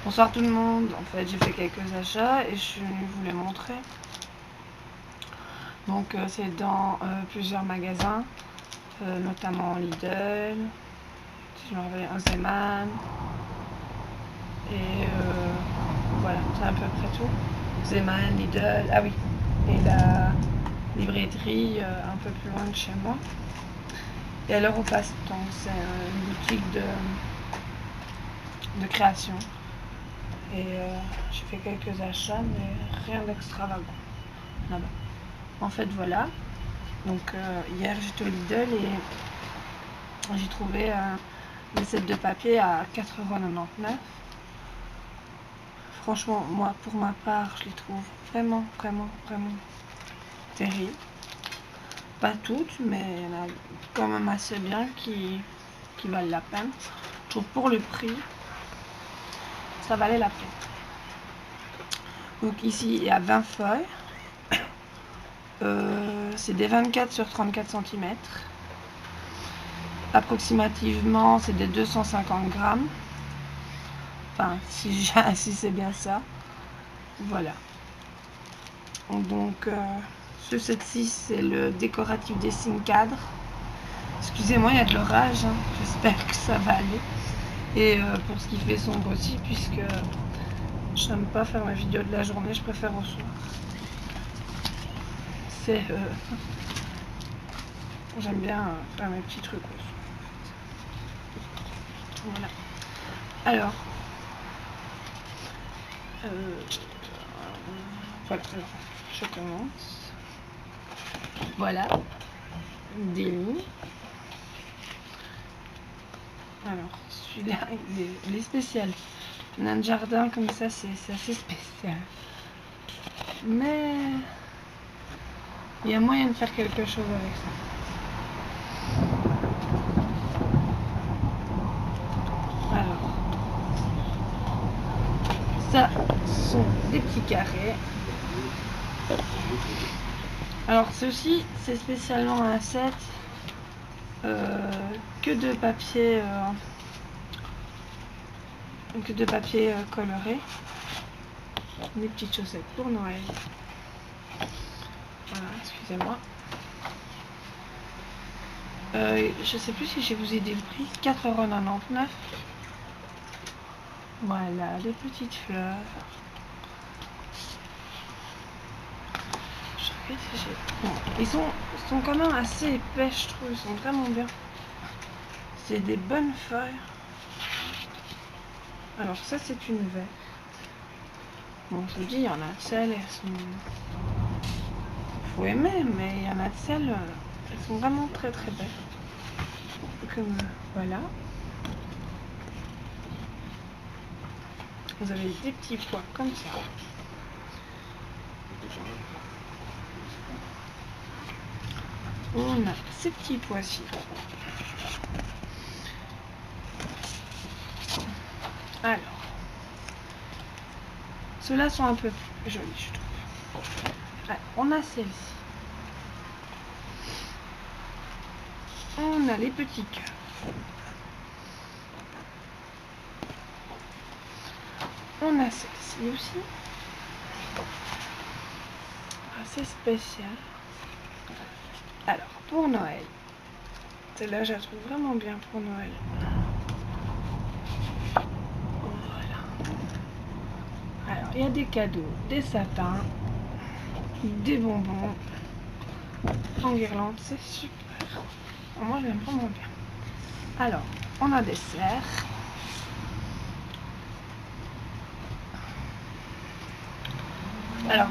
Bonsoir tout le monde. En fait, j'ai fait quelques achats et je suis venue vous les montrer. Donc, c'est dans plusieurs magasins, notamment Lidl, si je me rappelle, un Zeeman. Et voilà, c'est à peu près tout. Zeeman, Lidl, ah oui, et la librairie un peu plus loin de chez moi. Et alors au passe-temps, c'est une boutique de création. Et j'ai fait quelques achats, mais rien d'extravagant là-bas. En fait, voilà. Donc hier j'étais au Lidl et j'ai trouvé des sets de papier à 4,99 €. Franchement, moi pour ma part, je les trouve vraiment terribles. Pas toutes, mais il y en a quand même assez bien qui valent la peine. Je trouve pour le prix, ça valait la peine. Donc ici, il y a 20 feuilles. C'est des 24 sur 34 cm. Approximativement, c'est des 250 grammes. Enfin, si c'est bien ça. Voilà. Donc, ce set-ci, c'est le décoratif dessin cadre. Excusez-moi, il y a de l'orage. Hein. J'espère que ça va aller. Et pour ce qui fait sombre aussi, puisque je n'aime pas faire ma vidéo de la journée, je préfère au soir. C'est... J'aime bien faire mes petits trucs au soir. Voilà. Alors... voilà, alors, je commence. Voilà. Des lignes. Alors, celui-là, il est spécial. On a un jardin comme ça, c'est assez spécial. Mais il y a moyen de faire quelque chose avec ça. Alors, ça sont des petits carrés. Alors, ceci, c'est spécialement un set que de papier coloré. Des petites chaussettes pour Noël. Voilà, excusez-moi. Je sais plus si je vous ai dit le prix, 4,99 €. Voilà, les petites fleurs. Je sais si j'ai... Bon, ils sont quand même assez épais, je trouve. Ils sont vraiment bien. C'est des bonnes feuilles. Alors ça, c'est une verte. Bon, je vous dis, il y en a de celles, elles sont... Faut aimer, mais il y en a de celles, elles sont vraiment très belles. Comme voilà. Vous avez des petits pois comme ça. On a ces petits pois-ci. Alors, ceux-là sont un peu plus jolis, je trouve. Alors, on a celle-ci. On a les petits cœurs. On a celle-ci aussi. Assez spécial. Alors, pour Noël. Celle-là, je la trouve vraiment bien pour Noël. Voilà. Alors, il y a des cadeaux, des sapins, des bonbons, en guirlande, c'est super. Moi, j'aime vraiment bien. Alors, on a des cerfs. Alors,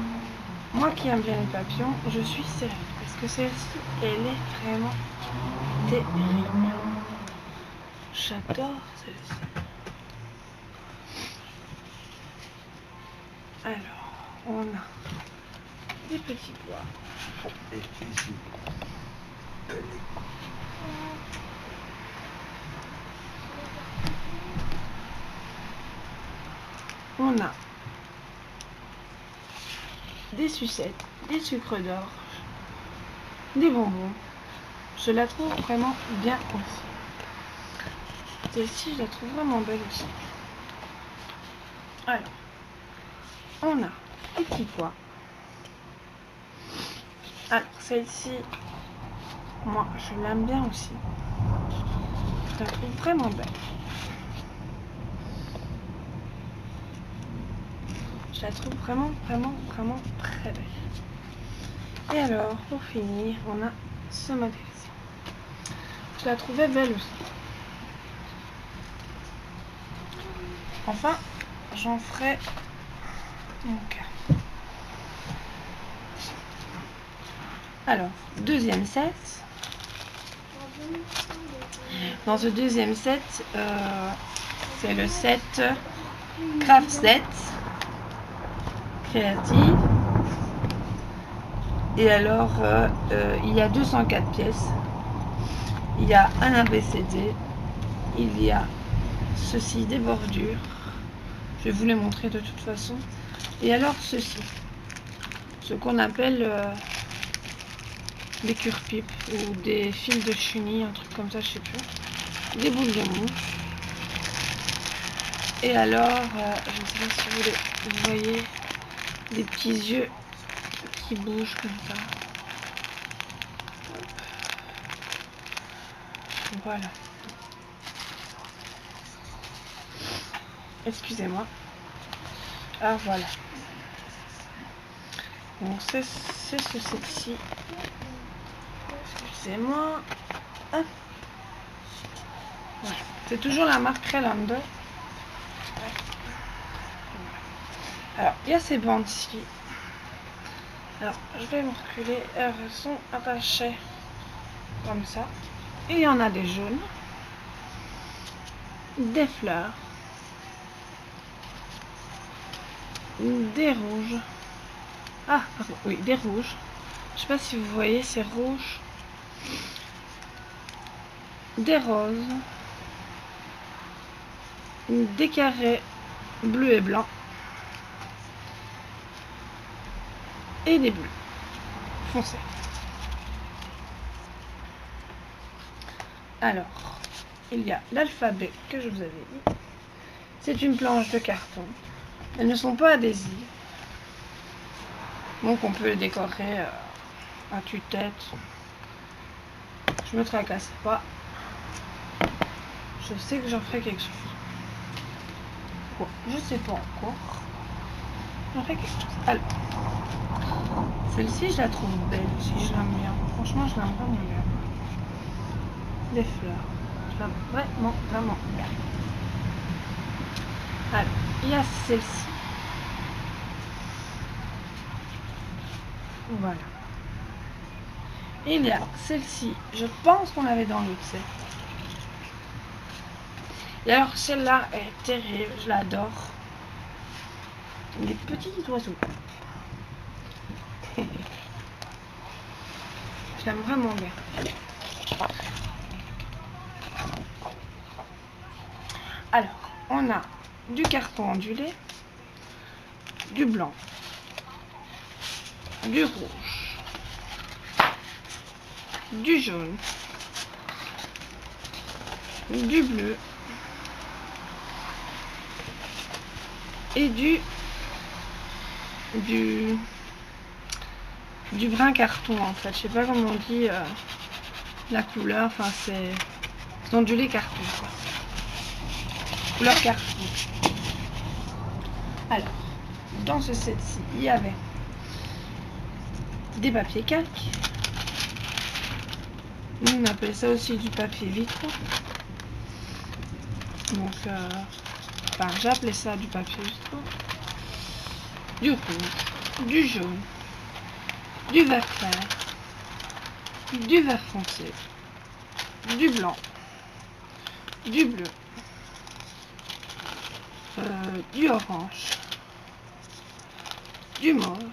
moi qui aime bien les papillons, je suis sérieuse. Parce que celle-ci, elle est vraiment terrible. J'adore celle-ci. Alors, on a des petits pois. On a des sucettes, des sucres d'orge, des bonbons. Je la trouve vraiment bien aussi. Celle-ci, je la trouve vraiment belle aussi. Alors, on a les petits pois. Alors, celle-ci, moi, je l'aime bien aussi. Je la trouve vraiment belle. Je la trouve vraiment très belle. Et alors, pour finir, on a ce modèle-ci. Je la trouvais belle aussi. Enfin, j'en ferai mon cas. Alors, deuxième set. Dans ce deuxième set, c'est le set Craft Set créative. Et alors, il y a 204 pièces. Il y a un ABCD. Il y a ceci, des bordures. Je vais vous les montrer de toute façon. Et alors ceci, ce qu'on appelle des cure-pipes ou des fils de chenille, un truc comme ça, je sais plus. Des boules de mouche. Et alors, je ne sais pas si vous voyez, des petits yeux qui bougent comme ça. Voilà. Excusez-moi. Ah voilà. Donc c'est ce set-ci. Excusez-moi. Ah. Voilà. C'est toujours la marque Relander. Alors, il y a ces bandes-ci. Alors, je vais me reculer. Elles sont attachées comme ça. Et il y en a des jaunes. Des fleurs. Des rouges. Ah, pardon, oui, des rouges. Je sais pas si vous voyez, c'est rouge. Des roses. Des carrés bleus et blancs. Et des bleus foncés. Alors, il y a l'alphabet que je vous avais dit. C'est une planche de carton. Elles ne sont pas adhésives. Donc on peut les décorer à tue-tête. Je me tracasse pas. Je sais que j'en ferai quelque chose. Bon, je sais pas encore. J'en ferai quelque chose. Alors, celle-ci, je la trouve belle aussi. Je l'aime bien. Franchement, je l'aime vraiment bien. Des fleurs. Je l'aime vraiment bien. Alors, il y a celle-ci. Voilà. Il y a celle-ci. Je pense qu'on l'avait dans l'autre set. Et alors, celle-là est terrible. Je l'adore. Les petits oiseaux. Je l'aime vraiment bien. Alors, on a du carton ondulé, du blanc, du rouge, du jaune, du bleu et du brun carton en fait. Je sais pas comment on dit la couleur. Enfin, c'est ondulé carton quoi. Couleur carton. Alors, dans ce set-ci, il y avait des papiers calques. Nous, on appelle ça aussi du papier vitre. Donc, enfin, j'appelais ça du papier vitre. Du rouge, du jaune, du vert clair, du vert foncé, du blanc, du bleu, du orange, du mauve,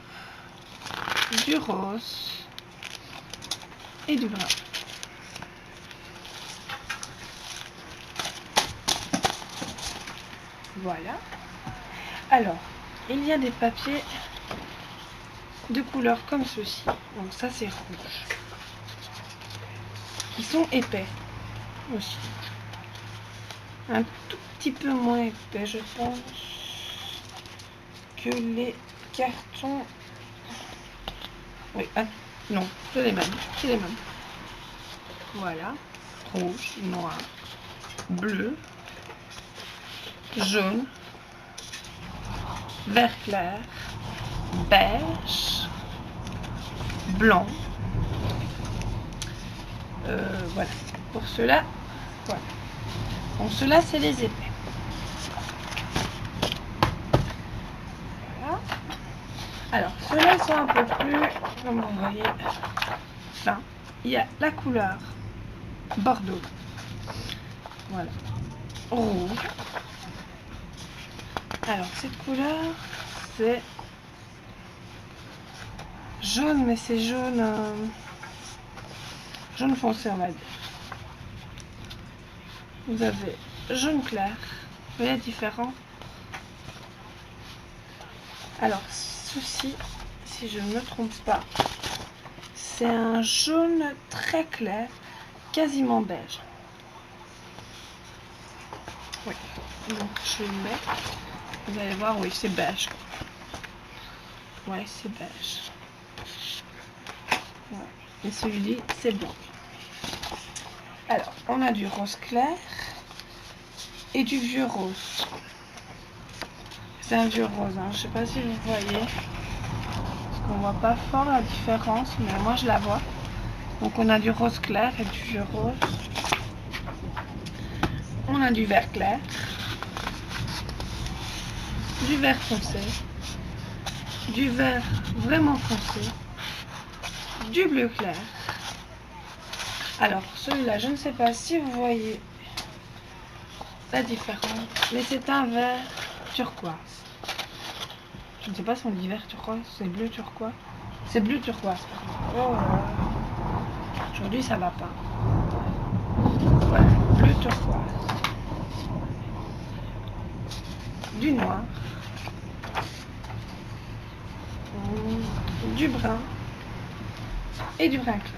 du rose et du brun. Voilà. Alors, il y a des papiers de couleur comme ceci. Donc ça c'est rouge. Qui sont épais aussi. Un tout petit peu moins épais je pense. que les cartons... Oui, ah, non, c'est les mêmes. C'est les mêmes. Voilà. Rouge, noir, bleu, jaune, vert clair, beige, blanc. Voilà. Pour ceux-là, voilà. Donc ceux-là, c'est les épais. Voilà. Alors, ceux-là sont un peu plus, comme vous voyez, fins. Il y a la couleur bordeaux. Voilà. Rouge. Alors, cette couleur, c'est jaune, mais c'est jaune, jaune foncé, on va dire. Vous avez jaune clair. Vous voyez la différence? Alors, ceci, si je ne me trompe pas, c'est un jaune très clair, quasiment beige. Oui, donc je le mets. Vous allez voir, oui, c'est beige. Ouais, c'est beige. Ouais. Et celui-ci, c'est blanc. Alors, on a du rose clair et du vieux rose. C'est un vieux rose, hein. Je ne sais pas si vous voyez. Parce qu'on voit pas fort la différence, mais moi je la vois. Donc on a du rose clair et du vieux rose. On a du vert clair, du vert foncé, du vert vraiment foncé, du bleu clair. Alors celui-là, je ne sais pas si vous voyez la différence, mais c'est un vert turquoise. Je ne sais pas si on dit vert turquoise, c'est bleu turquoise. C'est bleu turquoise. Oh, aujourd'hui ça va pas. Voilà, bleu turquoise. Du noir. Du brun. Et du brun clair.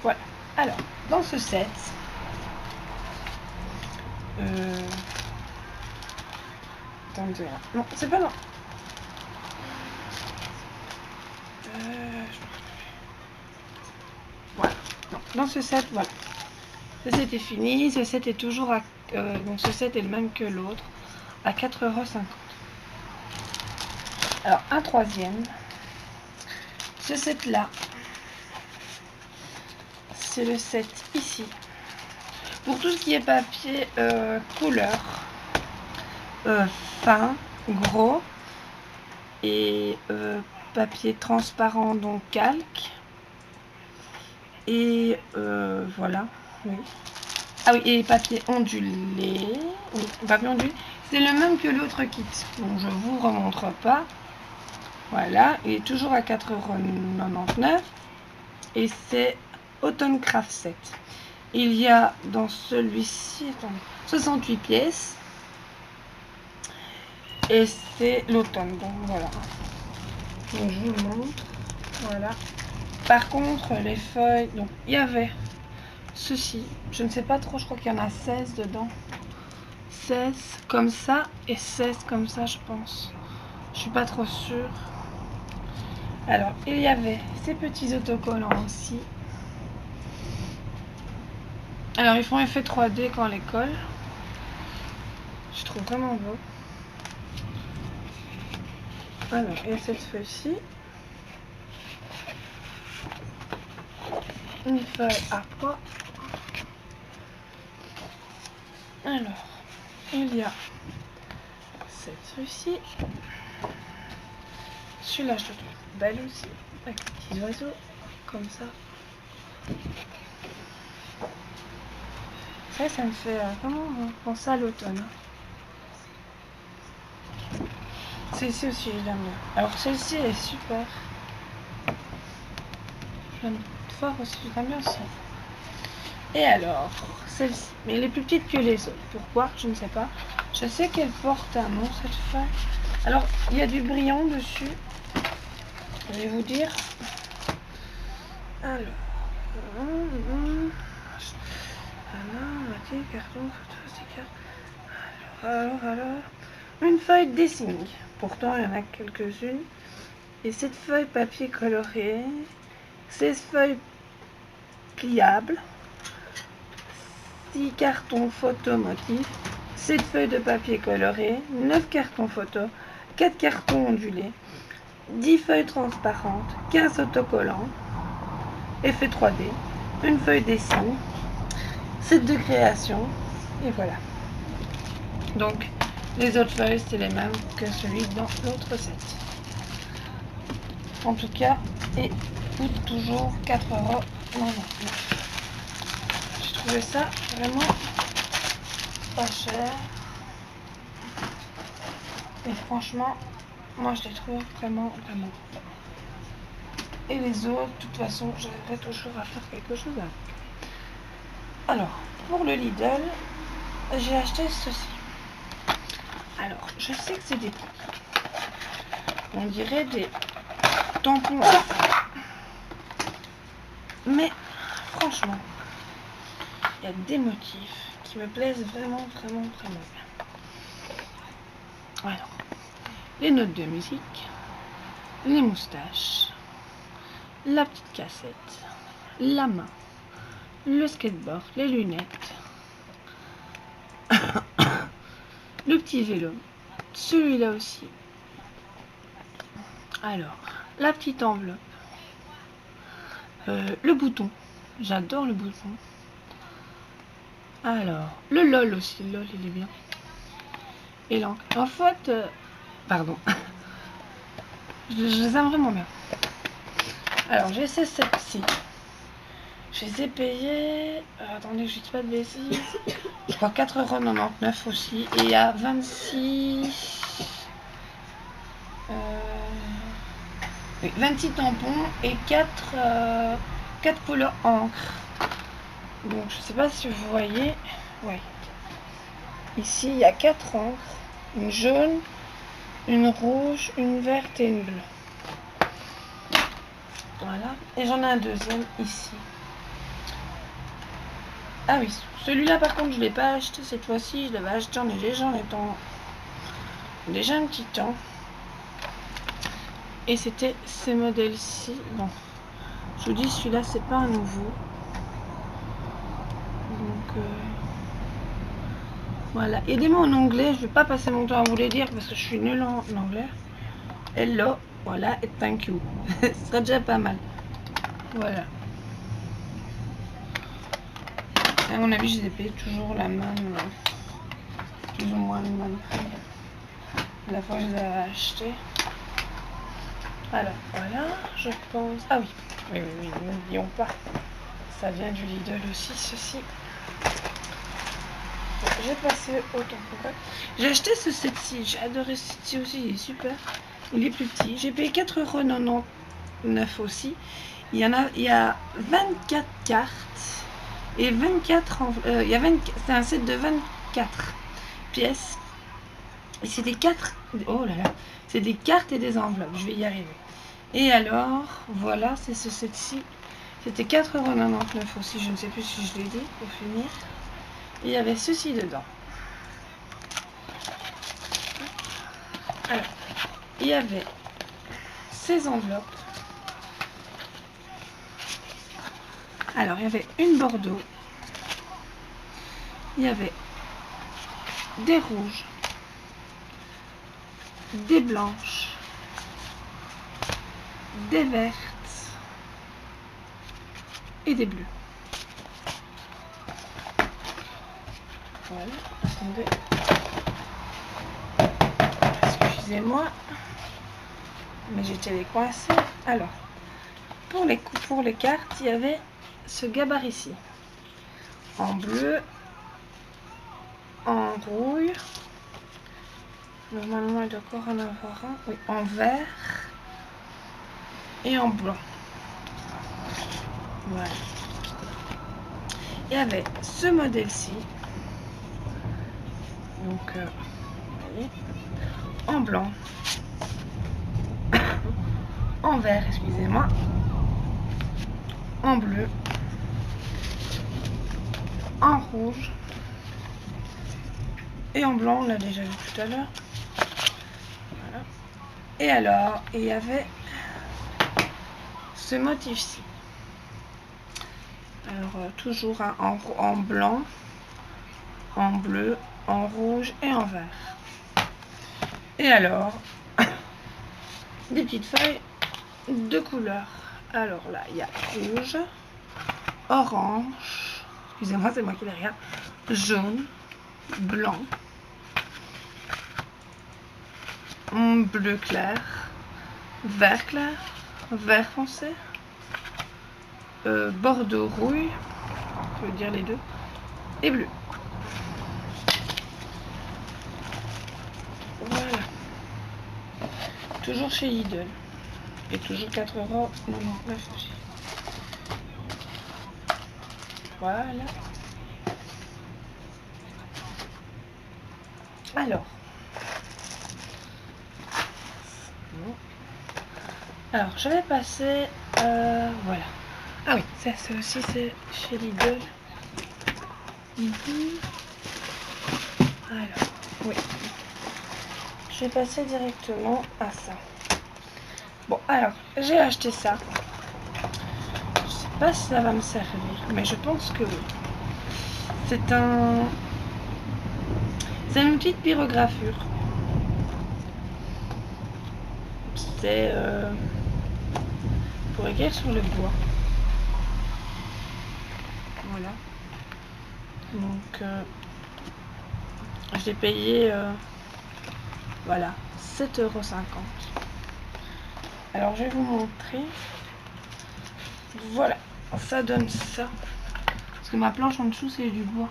Voilà. Alors, dans ce set, attendez, non, c'est pas non. Voilà. Non, dans ce set, voilà. Ce set est fini. Ce set est toujours à... donc ce set est le même que l'autre, à 4,50 €. Alors, un troisième. Ce set-là, c'est le set ici. Pour tout ce qui est papier couleur, fin, gros, et papier transparent, donc calque. Et voilà, oui. Ah oui, et papier ondulé. Oui, papier ondulé. C'est le même que l'autre kit. Donc je vous remontre pas. Voilà, il est toujours à 4,99 €. Et c'est Autumn Craft Set. Il y a dans celui-ci 68 pièces. Et c'est l'automne. Donc voilà. Donc je vous le montre. Voilà. Par contre, les feuilles, donc il y avait ceci, je ne sais pas trop, je crois qu'il y en a 16 dedans. 16 comme ça et 16 comme ça, je pense. Je suis pas trop sûre. Alors, il y avait ces petits autocollants aussi. Alors, ils font effet 3D quand on les colle. Je trouve vraiment beau. Alors, il y a cette feuille-ci. Une feuille à poids. Alors, il y a cette feuille-ci. Celui-là, je le trouve belle aussi, avec des petits oiseaux, comme ça. Ça me fait vraiment penser à l'automne. Celle-ci aussi, je l'aime bien. Alors, celle-ci, elle est super. J'aime fort aussi, je l'aime bien aussi. Et alors, celle-ci, mais elle est plus petite que les autres. Pourquoi? Je ne sais pas. Je sais qu'elle porte un nom, cette feuille. Alors, il y a du brillant dessus. Je vais vous dire. Alors, carton, photo, sticker. Alors. une feuille de dessin. Pourtant, il y en a quelques-unes. Et cette feuille papier coloré, 16 feuilles pliables, 6 cartons photo motifs, 7 feuilles de papier coloré, 9 cartons photo, 4 cartons ondulés, 10 feuilles transparentes, 15 autocollants, effet 3D, une feuille dessin, 7 de création, et voilà. Donc, les autres feuilles, c'est les mêmes que celui dans l'autre set. En tout cas, et coûte toujours 4,99 €. J'ai trouvé ça vraiment pas cher. Et franchement, moi je les trouve vraiment. Et les autres, de toute façon, j'arriverai toujours à faire quelque chose avec. Alors, pour le Lidl, j'ai acheté ceci. Alors, je sais que c'est des... On dirait des tampons. Mais, franchement, il y a des motifs qui me plaisent vraiment bien. Alors, les notes de musique, les moustaches, la petite cassette, la main, le skateboard, les lunettes, le petit vélo, celui-là aussi. Alors, la petite enveloppe, le bouton, j'adore le bouton. Alors, le LOL aussi, le LOL il est bien. Et l'encre. En fait, pardon, je les aime vraiment bien. Alors, j'ai ces celles-ci. Je les ai payées, attendez que je ne dise pas de bêtises, je crois 4,99 € aussi. Et il y a 26 tampons et 4 couleurs encre. Donc, je ne sais pas si vous voyez. Ouais. Ici, il y a 4 encres. Une jaune, une rouge, une verte et une bleue. Voilà. Et j'en ai un deuxième ici. Ah oui, celui-là par contre je ne l'ai pas acheté cette fois-ci, je l'avais acheté en étant déjà un petit temps. Et c'était ces modèles-ci. Bon, je vous dis celui-là c'est pas un nouveau. Donc voilà. Aidez-moi en anglais, je vais pas passer mon temps à vous les dire parce que je suis nulle en anglais. Hello, voilà, et thank you. Ce serait déjà pas mal. Voilà. À mon avis, je les ai payés toujours la même, plus ou moins le même prix. La fois que je les avais achetés. Alors, voilà, je pense... Ah oui, n'oublions pas. Ça vient du Lidl aussi, ceci. J'ai passé au tampon. J'ai acheté ce set-ci, j'ai adoré ce set-ci aussi, il est super. Il est plus petit. J'ai payé 4,99 € aussi. Il y a 24 cartes. Et 24 c'est un set de 24 pièces. Et c'est des 4. Oh là là. C'est des cartes et des enveloppes. Je vais y arriver. Et alors, voilà, c'est ce set-ci. C'était 4,99 € aussi. Je ne sais plus si je l'ai dit pour finir. Et il y avait ceci dedans. Alors, il y avait ces enveloppes. Alors, il y avait une bordeaux. Il y avait des rouges, des blanches, des vertes et des bleues. Voilà, attendez. Excusez-moi, mais j'étais les coincés. Alors, pour les cartes, il y avait ce gabarit-ci. En bleu, en rouge, normalement il doit encore en avoir un, oui, en vert et en blanc. Voilà. Il y avait ce modèle-ci, donc vous voyez, en blanc, en vert, excusez-moi, en bleu, en rouge et en blanc, on l'a déjà vu tout à l'heure. Et alors, il y avait ce motif-ci. Alors, toujours hein, en blanc, en bleu, en rouge et en vert. Et alors, des petites feuilles de couleurs. Alors là, il y a rouge, orange, excusez-moi, c'est moi qui l'ai rien, jaune, blanc, bleu clair, vert foncé, bordeaux rouille, je veux dire les deux, et bleu. Voilà. Toujours chez Lidl. Et toujours 4,99 € aussi. Voilà. Alors. Alors, je vais passer... voilà. Ah oui, ça aussi c'est chez Lidl. Alors, oui. Je vais passer directement à ça. Bon, alors, j'ai acheté ça. Je sais pas si ça va me servir, mais je pense que oui. C'est une petite pyrogravure. C'est pour écrire sur le bois. Voilà. Donc, je l'ai payé, voilà, 7,50 €. Alors, je vais vous montrer. Voilà, ça donne ça. Parce que ma planche en dessous, c'est du bois.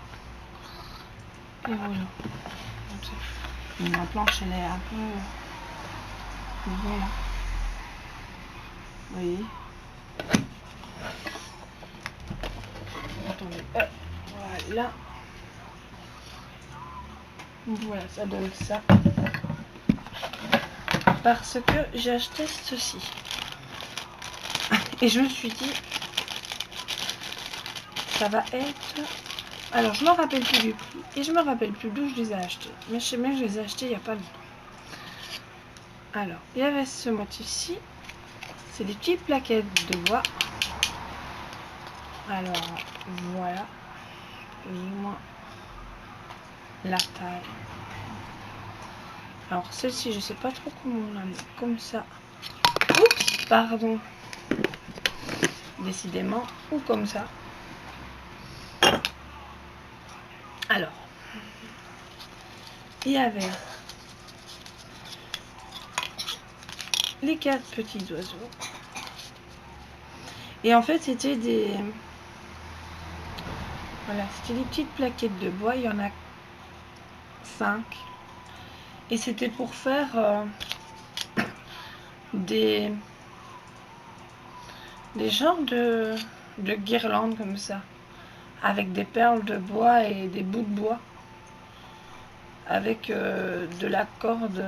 Et voilà. Et ma planche, elle est un peu... Voilà. Vous voyez. Attendez. Voilà. Voilà, ça donne ça. Parce que j'ai acheté ceci. Et je me suis dit, ça va être... Alors, je me rappelle plus du prix. Et je me rappelle plus d'où je les ai achetés. Mais je sais bien que je les ai achetés il n'y a pas longtemps. Alors, il y avait ce motif-ci. C'est des petites plaquettes de bois. Alors, voilà. Plus ou moins la taille. Alors, celle-ci, je sais pas trop comment on la met. Comme ça. Oups, pardon. Décidément. Ou comme ça. Alors, il y avait les 4 petits oiseaux. Et en fait, c'était des... Voilà, c'était des petites plaquettes de bois. Il y en a 5. Et c'était pour faire des genres de guirlandes comme ça. Avec des perles de bois et des bouts de bois. Avec de la corde.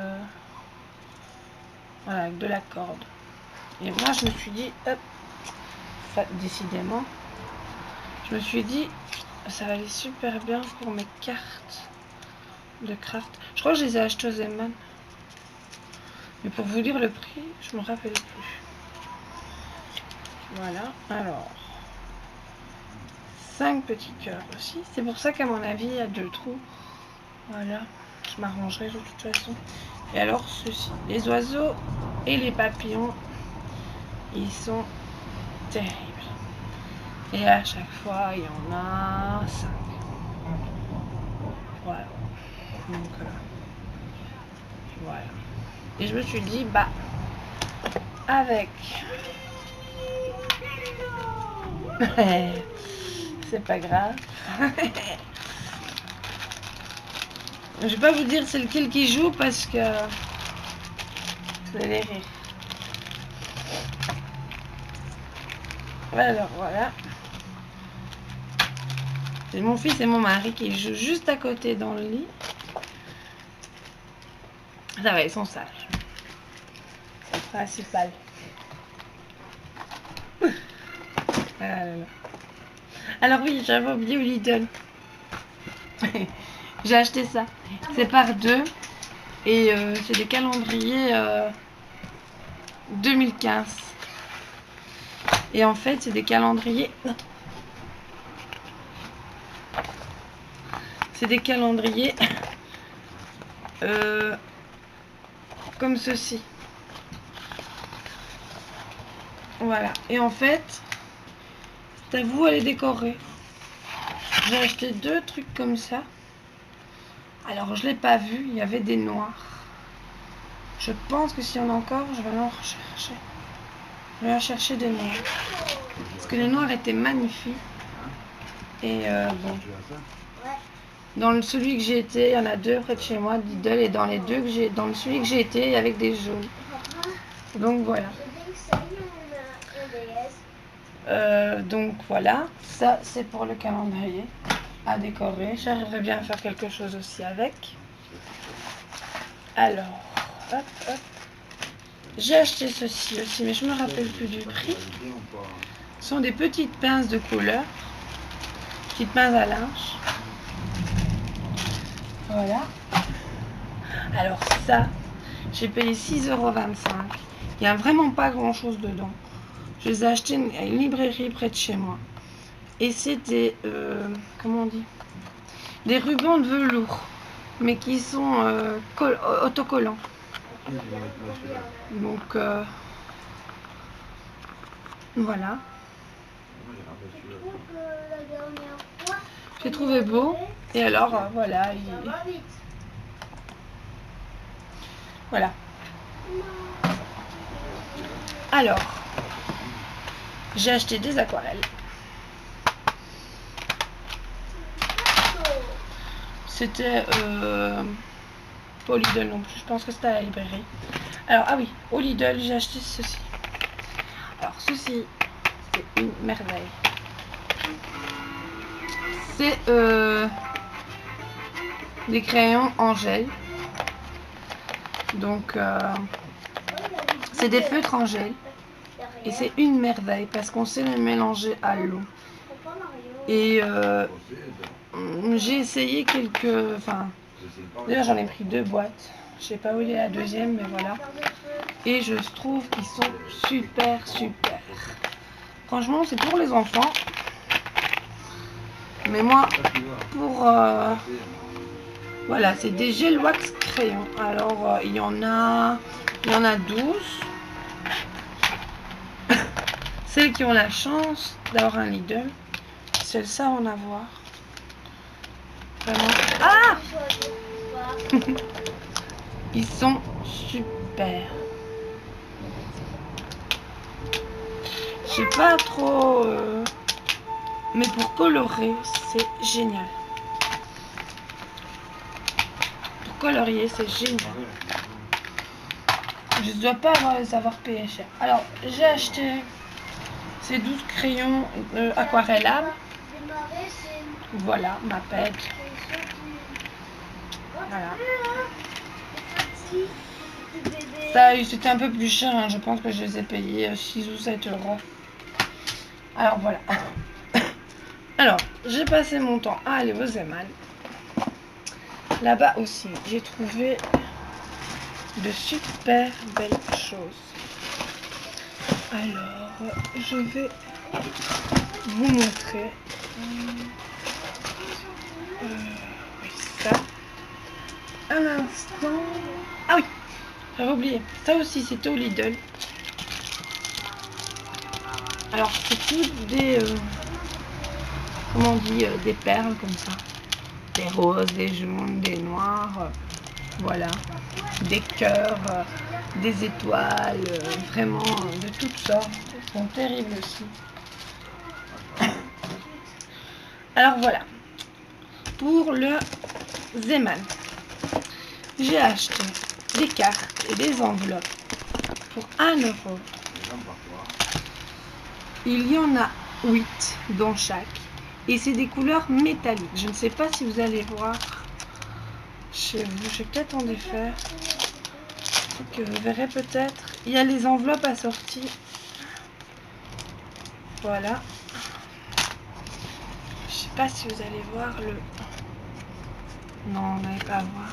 Voilà, avec de la corde. Et moi, je me suis dit, hop, décidément, je me suis dit, ça va aller super bien pour mes cartes de craft. Je crois que je les ai achetées aux Zeman. Mais pour vous dire le prix, je me rappelle plus. Voilà, alors 5 petits cœurs aussi. C'est pour ça qu'à mon avis, il y a 2 trous. Voilà, je m'arrangerai de toute façon. Et alors, ceci, les oiseaux et les papillons, ils sont terribles. Et à chaque fois, il y en a 5. Voilà. Donc, voilà. Et je me suis dit, bah, avec... C'est pas grave. Je vais pas vous dire c'est lequel qui joue parce que... Vous allez rire. Alors, voilà. C'est mon fils et mon mari qui jouent juste à côté dans le lit. Ça va, ils sont sages. C'est le principal. Ah là là. Alors oui, j'avais oublié au Lidl. J'ai acheté ça. C'est par 2. Et c'est des calendriers 2015. Et en fait, c'est des calendriers. C'est des calendriers comme ceci. Voilà. Et en fait, c'est à vous à les décorer. J'ai acheté 2 trucs comme ça. Alors, je l'ai pas vu. Il y avait des noirs. Je pense que s'il y en a encore, je vais aller en rechercher. Je vais aller chercher des noirs. Parce que les noirs étaient magnifiques. Et bon. Dans celui que j'ai été, il y en a 2 près de chez moi, Lidl, et dans celui que j'ai été, il y avait des jaunes. Donc voilà. Donc voilà, ça c'est pour le calendrier à décorer. J'arriverai bien à faire quelque chose aussi avec. Alors, hop, hop. J'ai acheté ceci aussi, mais je me rappelle plus du prix. Ce sont des petites pinces de couleur, petites pinces à linge. Voilà. Alors ça, j'ai payé 6,25 €. Il n'y a vraiment pas grand chose dedans. Je les ai achetés à une librairie près de chez moi. Et c'est des, comment on dit, des rubans de velours, mais qui sont autocollants. Donc, voilà. J'ai trouvé beau. Et alors, voilà. Voilà. Alors, j'ai acheté des aquarelles. C'était pas au Lidl non plus, je pense que c'était à la librairie. Alors, ah oui, au Lidl, j'ai acheté ceci. Alors, ceci, c'est une merveille. C'est des crayons en gel. Donc, c'est des feutres en gel. Et c'est une merveille parce qu'on sait les mélanger à l'eau. Et j'ai essayé quelques... Enfin, d'ailleurs j'en ai pris 2 boîtes. Je sais pas où il est la deuxième, mais voilà. Et je trouve qu'ils sont super, super. Franchement, c'est pour les enfants. Mais moi, pour... voilà, c'est des gel wax crayons. Alors, il y en a 12. Celles qui ont la chance d'avoir un Lidl, c'est le ça en avoir. Vraiment. Ah ils sont super. Je sais pas trop... mais pour colorer, c'est génial. Pour colorier, c'est génial. Je ne dois pas les avoir payés cher. Alors, j'ai acheté ces 12 crayons aquarellables. Voilà, ma pelle. Voilà. Ça, c'était un peu plus cher, hein. Je pense que je les ai payés 6 ou 7 €. Alors, voilà. Alors, j'ai passé mon temps à aller aux Zeman. Là-bas aussi, j'ai trouvé de super belles choses. Alors, je vais vous montrer oui, ça. Un instant. Ah oui, j'avais oublié. Ça aussi, c'était au Lidl. Alors, c'est tout des... comment on dit, des perles comme ça. Des roses, des jaunes, des noirs. Voilà. Des cœurs, des étoiles. Vraiment, de toutes sortes. Ils sont terribles aussi. Alors voilà. Pour le Zeman, j'ai acheté des cartes et des enveloppes pour 1 €. Il y en a 8 dans chaque. Et c'est des couleurs métalliques. Je ne sais pas si vous allez voir chez vous. Je vais peut-être en défaire. Que vous verrez peut-être. Il y a les enveloppes assorties. Voilà. Je ne sais pas si vous allez voir le... Non, on n'allait pas voir.